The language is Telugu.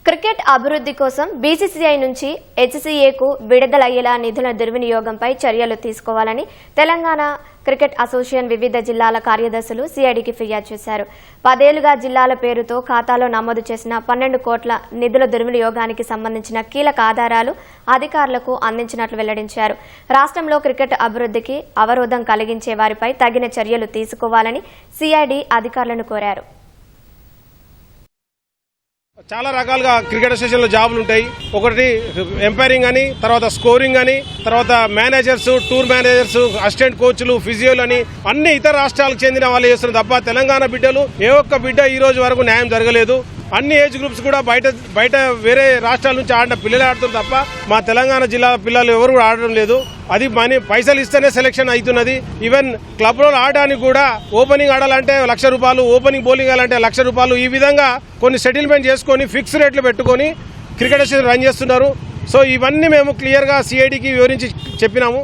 క్రికెట్ అభివృద్ధి కోసం బీసీసీఐ నుంచి హెచ్సీఏకు విడుదలయ్యేలా నిధుల దుర్వినియోగంపై చర్యలు తీసుకోవాలని తెలంగాణ క్రికెట్ అసోసియేషన్ వివిధ జిల్లాల కార్యదర్శులు సిఐడికి ఫిర్యాదు చేశారు. 10 ఏళ్లుగా జిల్లాల పేరుతో ఖాతాలో నమోదు చేసిన 12 కోట్ల నిధుల దుర్వినియోగానికి సంబంధించిన కీలక ఆధారాలు అధికారులకు అందించినట్లు వెల్లడించారు. రాష్ట్రంలో క్రికెట్ అభివృద్ధికి అవరోధం కలిగించే వారిపై తగిన చర్యలు తీసుకోవాలని సిఐడి అధికారులను కోరారు. చాలా రకాలుగా క్రికెట్ అసోసియేషన్లో జాబులు ఉంటాయి. ఒకటి ఎంపైరింగ్ అని, తర్వాత స్కోరింగ్ అని, తర్వాత మేనేజర్స్, టూర్ మేనేజర్స్, అసిస్టెంట్ కోచ్లు, ఫిజియోలు అని అన్ని ఇతర రాష్ట్రాలకు చెందిన వాళ్ళు చేస్తున్నారు తప్ప తెలంగాణ బిడ్డలు ఏ ఒక్క బిడ్డ ఈ రోజు వరకు న్యాయం జరగలేదు. అన్ని ఏజ్ గ్రూప్స్ కూడా బయట వేరే రాష్ట్రాల నుంచి ఆడిన పిల్లలే ఆడుతున్నారు తప్ప మా తెలంగాణ జిల్లా పిల్లలు ఎవరు కూడా ఆడడం లేదు. అది పైసలు ఇస్తేనే సెలెక్షన్ అవుతున్నది. ఈవెన్ క్లబ్ లో ఆడడానికి కూడా ఓపెనింగ్ ఆడాలంటే ₹1,00,000, ఓపెనింగ్ బౌలింగ్ ఆడాలంటే ₹1,00,000. ఈ విధంగా కొన్ని సెటిల్మెంట్ చేసుకొని ఫిక్స్ రేట్లు పెట్టుకొని క్రికెట్ రన్ చేస్తున్నారు. సో ఇవన్నీ మేము క్లియర్ గా సిఐడికి వివరించి చెప్పినాము.